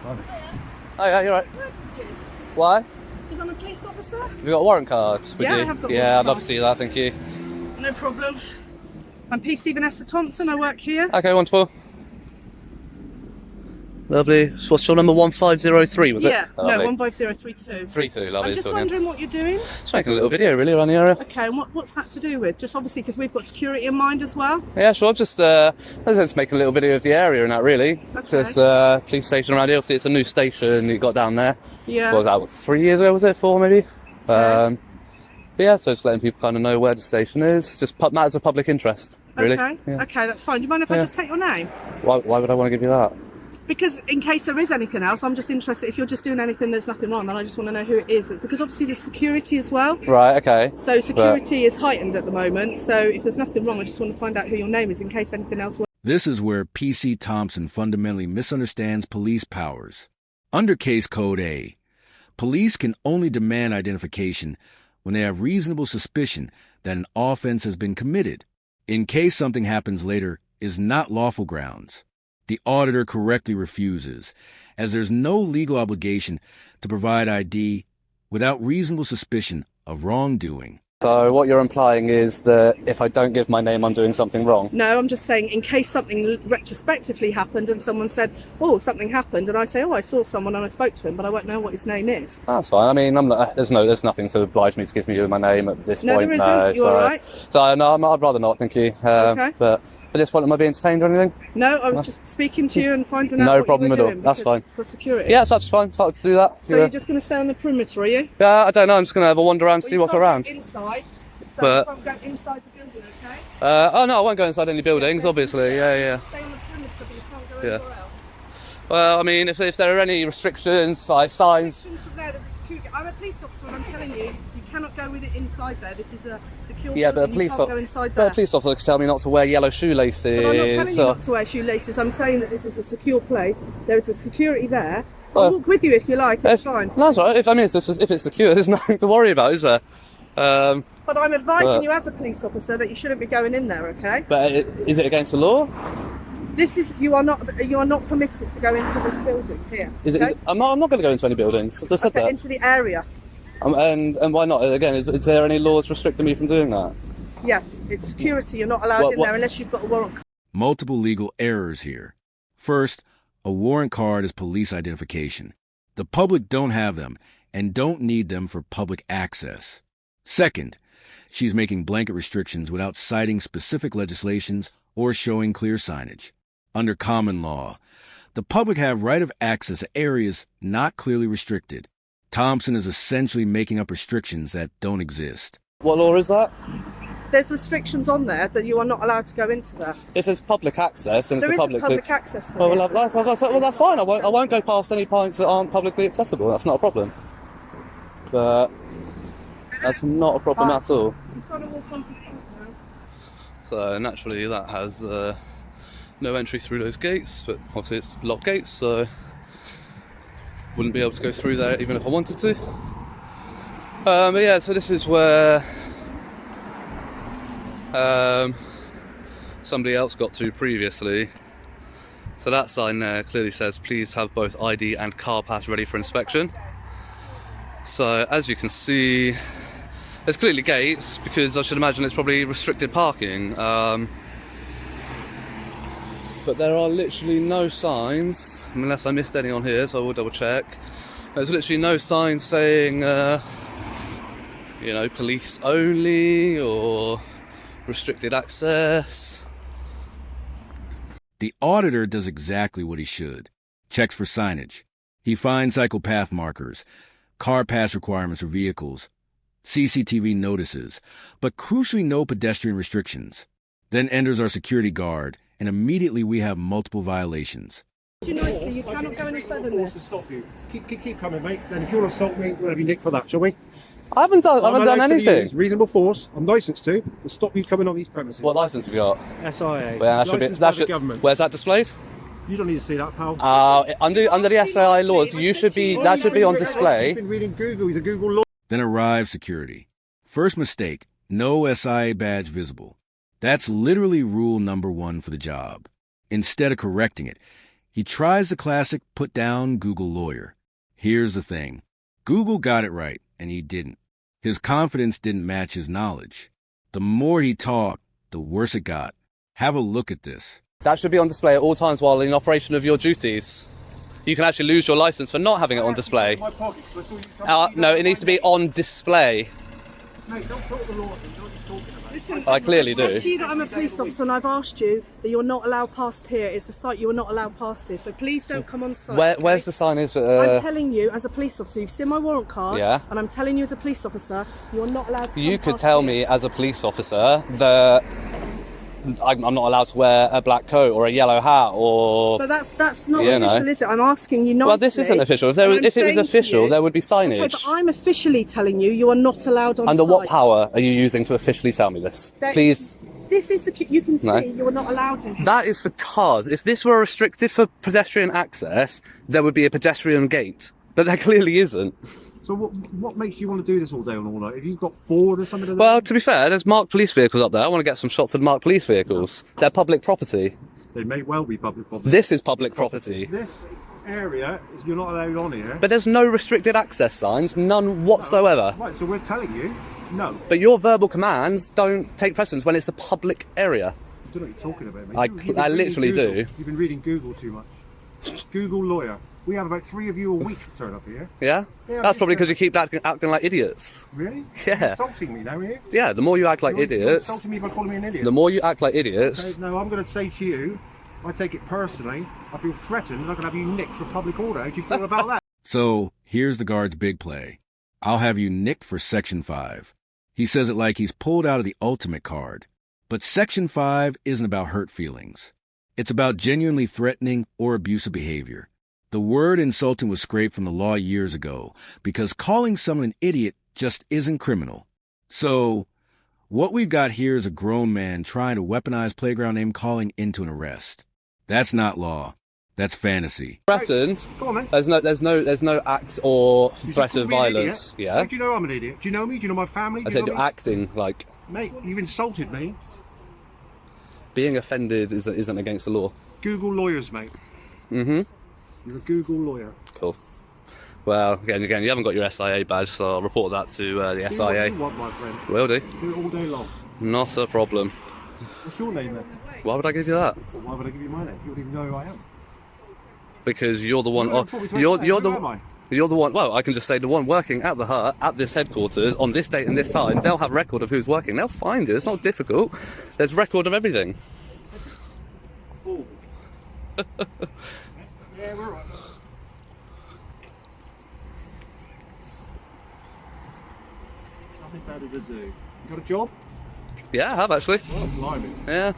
Oh yeah, you're right. Why? Because I'm a police officer. Have you got a warrant card? Yeah, I have got a Yeah, warrant I'd love to card. see that, thank you. No problem. I'm PC Vanessa Thompson, I work here. Okay, wonderful. Lovely. So what's your number? 1503, was it? Yeah, Oh, no, lovely. 15032. 32, lovely. I'm just Brilliant. wondering what you're doing. Just making a little video really around the area. Okay, and what's that to do with? Just obviously because we've got security in mind as well. Yeah, sure. Just making a little video of the area and that really. Okay. Just police station around here. Obviously, it's a new station you got down there. Yeah. What was that? 3 years ago? Was it 4 maybe? But yeah, so just letting people kind of know where the station is. Just matters of public interest, really. Okay. Yeah. Okay, that's fine. Do you mind if I just take your name? Why would I want to give you that? Because in case there is anything else, I'm just interested. If you're just doing anything, there's nothing wrong, then I just want to know who it is. Because obviously there's security as well. Right. Okay. So security is heightened at the moment. So if there's nothing wrong, I just want to find out who your name is in case anything else. This is where PC Thompson fundamentally misunderstands police powers. Under Case Code A, police can only demand identification when they have reasonable suspicion that an offense has been committed. In case something happens later is not lawful grounds. The auditor correctly refuses, as there's no legal obligation to provide ID without reasonable suspicion of wrongdoing. So what you're implying is that if I don't give my name, I'm doing something wrong? No, I'm just saying in case something retrospectively happened and someone said, oh, something happened, and I say, oh, I saw someone and I spoke to him, but I won't know what his name is. That's fine. I mean, there's nothing to oblige me to give me my name at this No, point. there isn't. You're all right. So no, I'd rather not, thank you. Okay. But at this point, am I being entertained or anything? No, I was just speaking to you and finding out No what problem you at were all. doing That's fine. for security. Yeah, that's absolutely fine. I'd like to do that. So you're just going to stay on the perimeter, are you? Yeah, I don't know. I'm just going to have a wander around and see Well, you what's can't around. go inside. So But- you can't go inside the building, okay? Oh no, I won't go inside any buildings, obviously. Yeah. Stay on the perimeter, but you can't go Yeah. anywhere else. Well, I mean, if there are any restrictions, like signs. Restrictions from there, there's a security. I'm a police officer and I'm telling you, you cannot go with it inside there. This is a secure Yeah, but a building, police you can't go inside but there. a police officer can tell me not to wear yellow shoelaces. But I'm not telling you not to wear shoelaces. I'm saying that this is a secure place. There is a security there. I'll walk with you if you like. It's fine. No, that's all right. If it's secure, there's nothing to worry about, is there? But I'm advising you as a police officer that you shouldn't be going in there. Okay? But is it against the law? This is you are not permitted to go into this building here. Okay? I'm not going to go into any buildings. I just said Okay, that. into the area. And why not? Again, is there any laws restricting me from doing that? Yes, it's security. You're not allowed in there unless you've got a warrant. Multiple legal errors here. First, a warrant card is police identification. The public don't have them and don't need them for public access. Second, she's making blanket restrictions without citing specific legislations or showing clear signage. Under common law, the public have right of access to areas not clearly restricted. Thompson is essentially making up restrictions that don't exist. What law is that? There's restrictions on there that you are not allowed to go into there. If it's public access and There it's a isn't public access. well, that's fine. I won't go past any points that aren't publicly accessible. That's not a problem. But that's not a problem at all. I'm trying to walk on to front now. So naturally that has no entry through those gates, but obviously it's locked gates, so wouldn't be able to go through there even if I wanted to. But yeah, so this is where somebody else got to previously. So that sign there clearly says please have both ID and car pass ready for inspection. So as you can see, there's clearly gates because I should imagine it's probably restricted parking. But there are literally no signs, unless I missed any on here, so I will double check. There's literally no signs saying, police only or restricted access. The auditor does exactly what he should. Checks for signage. He finds psychopath markers, car pass requirements for vehicles, CCTV notices, but crucially no pedestrian restrictions. Then enters our security guard, and immediately we have multiple violations. You nicely, you cannot go any further than To this. stop you. Keep coming, mate. Then if you want to assault me, we'll have you nicked for that, shall we? I haven't done allowed to anything. use reasonable force. I'm licensed to stop you coming on these premises. What license have you got? SIA. Well, Licensed by the government. Where's that displayed? You don't need to see that, pal. Under the SAI laws, that should be on display. He's been reading Google. He's a Google lawyer. Then arrives security. First mistake, no SIA badge visible. That's literally rule number 1 for the job. Instead of correcting it, He tries the classic put down Google lawyer. Here's the thing. Google got it right, and he didn't. His confidence didn't match his knowledge. The more he talked, the worse it got. Have a look at this. That should be on display at all times while in operation of your duties. You can actually lose your license for not having it on display. No, it needs to be on display. Mate, don't put the law in. What are you talking about? Listen, I clearly do. I said to you that I'm a police officer and I've asked you that you're not allowed past here. It's a site you are not allowed past here. So please don't come on site. Where's the signage? I'm telling you as a police officer, you've seen my warrant card. Yeah. And I'm telling you as a police officer, you're not allowed to You come could past tell here. me as a police officer that I'm not allowed to wear a black coat or a yellow hat or... But that's not You official, know. is it? I'm asking you nicely. Well, this isn't official. If and I'm it was saying to official, you- there would be signage. Okay, but I'm officially telling you, you are not allowed on Under site. what power are you using to officially tell me this? Please. This is you can see No. you are not allowed in. That is for cars. If this were restricted for pedestrian access, there would be a pedestrian gate. But there clearly isn't. So what makes you want to do this all day and all night? Have you got bored or something? Well, to be fair, there's marked police vehicles up there. I want to get some shots of marked police vehicles. They're public property. They may well be public property. This is public property. This area, you're not allowed on here. But there's no restricted access signs, none whatsoever. Right, so we're telling you, no. But your verbal commands don't take precedence when it's a public area. I don't know what you're talking about, mate. I You've been literally reading do. Google. You've been reading Google too much. Google lawyer. We have about 3 of you a week turn up here. Yeah? Yeah, That's probably sure. because you keep acting like idiots. Really? Yeah. You're insulting me now, are you? Yeah, the more you act like You're idiots, insulting me by calling me an idiot. the more you act like Okay, idiots, no, I'm going to say to you, I take it personally. I feel threatened and I can have you nicked for public order. How do you feel about that? So, here's the guard's big play. I'll have you nicked for Section 5. He says it like he's pulled out of the ultimate card. But Section 5 isn't about hurt feelings. It's about genuinely threatening or abusive behavior. The word insulting was scraped from the law years ago because calling someone an idiot just isn't criminal. So, what we've got here is a grown man trying to weaponize playground name calling into an arrest. That's not law. That's fantasy. threatened. Go on, then. There's no act or You threat just of called me an violence. idiot. Yeah. Do you know I'm an idiot? Do you know me? Do you know my family? I Do you said know me? acting like Mate, you've insulted me. being offended isn't against the law. Google lawyers, mate. Mm-hmm. You're a Google lawyer. Cool. Well, again, you haven't got your SIA badge, so I'll report that to the Do what SIA. you want, my friend. Will do. Do it all day long. Not a problem. What's your name, then? Why would I give you that? Well, why would I give you my name? You wouldn't even know who I am. Because you're the one. You don't want me to You're explain. the. Who am I? You're the one. Well, I can just say the one working at the hut at this headquarters on this date and this time. They'll have record of who's working. They'll find it. It's not difficult. There's record of everything. Fool. Yeah, we're right. Nothing better to do. You got a job? Yeah, I have actually. Well, blimey. Yeah.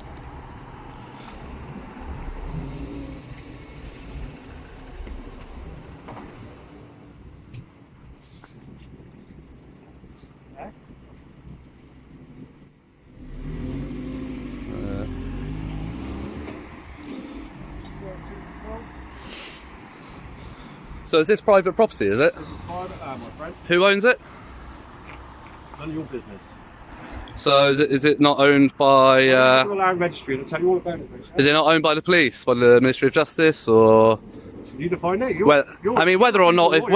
So is this private property, is it? This is private, my friend. Who owns it? None of your business. So is it not owned by You're allowed registry and I'll tell you all about it, mate. is it not owned by the police, by the Ministry of Justice, or You define it. I mean whether or not It's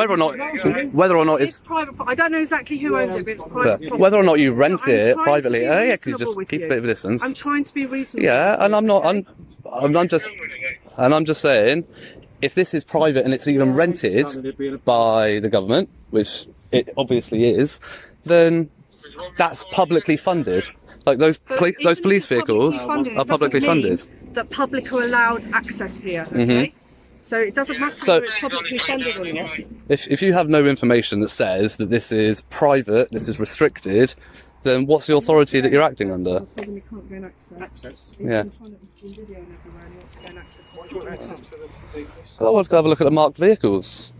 private. I don't know exactly who owns it, but it's private. property. whether or not you rent I'm it trying to privately, be yeah, can you reasonable just with keep a you. bit of a distance? I'm trying to be reasonable. Yeah, and I'm just saying, if this is private and it's even rented by the government, which it obviously is, then that's publicly funded. Like those But even if police it's publicly vehicles funded, it are publicly doesn't mean funded. that public are allowed access here. Okay. So it doesn't matter So- whether it's publicly funded or not. If you have no information that says that this is private, this is restricted, then what's the authority that you're acting under? You can't gain access. Access? Yeah. He's been videoing everywhere and he wants to gain access. Why do you want access to the vehicles? I want to go have a look at the marked vehicles.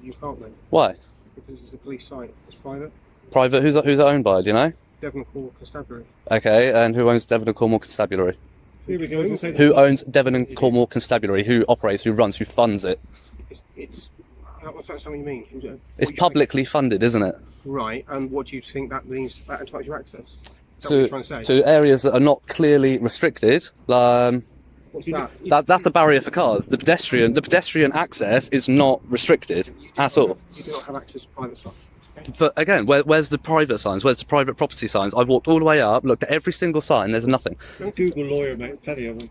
You can't, mate. Why? Because it's a police site. It's private. Private? Who's it owned by? Do you know? Devon Court Constabulary. Okay, and who owns Devon and Cornwall Constabulary? Here we go. Who owns Devon and Cornwall Constabulary? Who operates? Who runs? Who funds it? It's what's that something you mean? What It's do you publicly funded, isn't it? think- Right, and what do you think that means? That entitles you access? Is that what you're trying to say? To areas that are not clearly restricted. What That's a barrier for cars. The pedestrian access is not restricted at all. You do not have access to private stuff. But again, where's the private signs? Where's the private property signs? I've walked all the way up, looked at every single sign. There's nothing. Don't Google lawyer, mate. Plenty of them.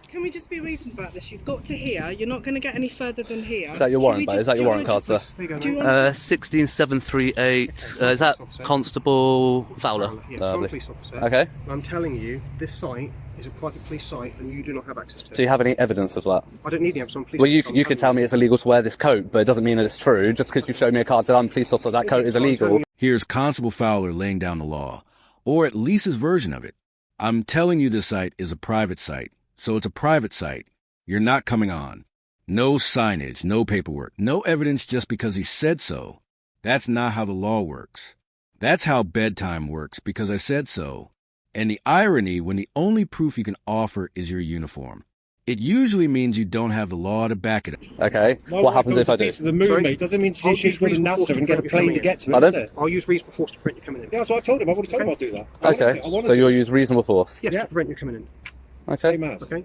Can we just be reasonable about this? You've got to here. You're not going to get any further than here. Is that your warrant, Is that your warrant card, sir? There you go, Do you mate. want 16738. Is that Constable Fowler? Yeah, Lovely. I'm a police officer. Okay. I'm telling you, this site is a private police site and you do not have access to it. Do you have any evidence of that? I don't need any evidence. I'm a police Well, you officer. could tell me it's illegal to wear this coat, but it doesn't mean that it's true. Just because you showed me a card that I'm a police officer, that coat is illegal. Here's Constable Fowler laying down the law, or at least his version of it. I'm telling you this site is a private site, so it's a private site. You're not coming on. No signage, no paperwork, no evidence just because he said so. That's not how the law works. That's how bedtime works, because I said so. And the irony when the only proof you can offer is your uniform. It usually means you don't have the law to back it up. Okay. What happens if I do? Piece of the moon, mate. Doesn't mean Oh, she's got a NASA and get a plane to get to it. Pardon? Does it? I'll use reasonable force to prevent you coming in. Yeah, that's what I told him. I've already told him I'll do that. Okay. So you'll use reasonable force. Yes, to prevent you coming in. Okay. Okay.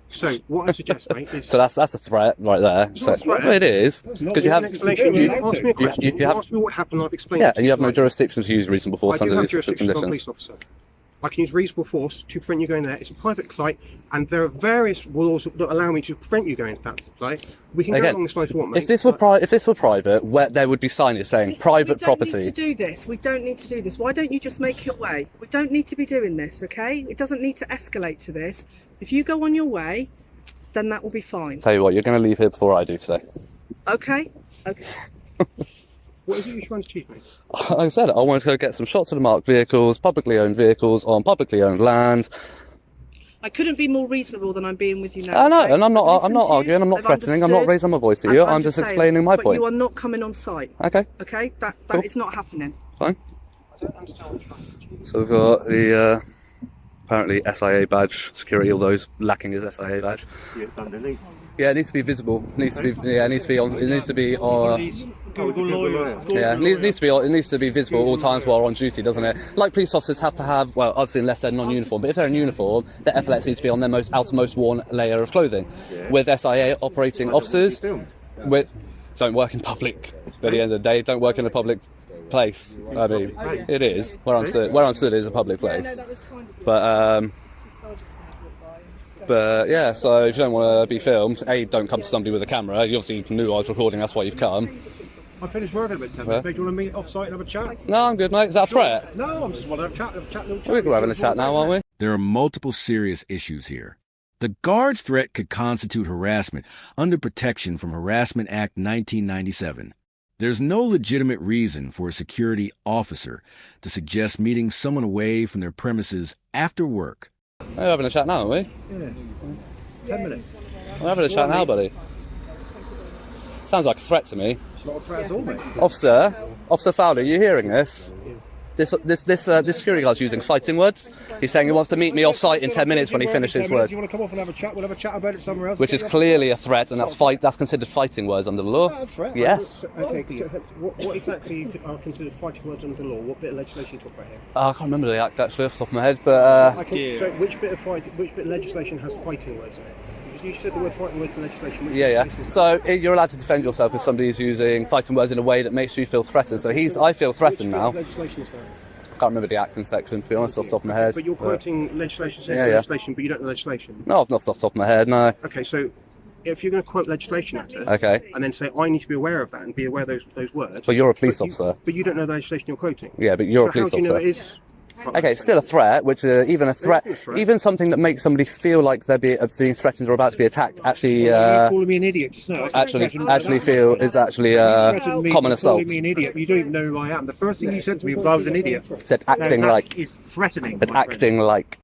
So what I suggest, mate, is So that's a threat right there. So, not a threat. well, it is because you have ask me a question. you have- Ask me what happened. I've explained. yeah, it to and you have no tonight. jurisdiction to use reasonable force I do under have these jurisdiction. I'm a conditions. police officer. I can use reasonable force to prevent you going there. It's a private site, and there are various laws that allow me to prevent you going to that site. We can go Again, along this line if you want, mate. if this were private, where there would be signage saying private we don't property. need to do this. We don't need to do this. Why don't you just make your way? We don't need to be doing this, okay? It doesn't need to escalate to this. If you go on your way, then that will be fine. Tell you what, you're going to leave here before I do today. Okay? Okay. What is it you're trying to achieve, mate? Like I said, I wanted to go get some shots of the marked vehicles, publicly owned vehicles on publicly owned land. I couldn't be more reasonable than I'm being with you now. I know, okay? and I'm not I've listened to you, arguing, I'm not I've threatening, I'm not understood, raising my voice at and you, I'm just saying, explaining my but point. you are not coming on site. Okay, Okay? That Cool. is not happening. fine. I don't understand what you're trying to achieve. So we've got the apparently SIA badge, security, all those lacking his SIA badge. Yeah, it needs to be visible. It needs to be. Yeah, it needs to be on. It needs to be on. Google lawyer. Yeah, it needs to be. It needs to be visible all times while on duty, doesn't it? Like police officers have to have. Well, obviously, unless they're non-uniform, but if they're in uniform, their epaulets need to be on their outermost worn layer of clothing. With SIA operating officers, don't work in public. At the end of the day, don't work in a public place. I mean, it is where I'm stood. Where I'm stood is a public place. But yeah, so if you don't want to be filmed, don't come to somebody with a camera. You obviously knew I was recording, that's why you've come. I finished working about 10 minutes. Do you want to meet off-site and have a chat? No, I'm good, mate. Is that a threat? No, I'm just want to have a chat. We're having a chat now, aren't we? There are multiple serious issues here. The guard's threat could constitute harassment under protection from Harassment Act 1997. There's no legitimate reason for a security officer to suggest meeting someone away from their premises after work. We're having a chat now, aren't we? Yeah. 10 minutes. We're having a chat now, buddy. Sounds like a threat to me. It's not a threat at all, mate. Officer Fowler, are you hearing this? This security guard's using fighting words. He's saying he wants to meet me off-site in 10 minutes when he finishes work, You want to come off and have a chat? We'll have a chat about it somewhere else. which is clearly a threat, and that's considered fighting words under the law. Is that a threat? Yes. Okay, what exactly are considered fighting words under the law? What bit of legislation you talk about here? I can't remember the act actually off the top of my head, but So which bit of legislation has fighting words in it? Because you said the word fighting words in legislation. Which yeah. legislation is So you're allowed to defend yourself if somebody's using fighting words in a way that makes you feel threatened. So I feel Which threatened bit now. of legislation is that? Can't remember the acting section, to be honest, off the top of my head. But you're quoting legislation, says Yeah. legislation, but you don't know legislation. No, not off the top of my head, no. Okay, so if you're going to quote legislation at us, Okay. and then say I need to be aware of that and be aware of those words. But you're a police but you- officer. But you don't know the legislation you're quoting. Yeah, but you're a police So how do you know officer. it is? Okay, it's still a threat, which even a threat, It's a threat. even something that makes somebody feel like they're being threatened or about to be attacked, actually, You're calling me an idiot just now. actually feel is actually common assault. Calling me an idiot. You don't even know who I am. The first thing you said to me was I was an idiot. Said acting Now, that like, is threatening. said my friend. acting like.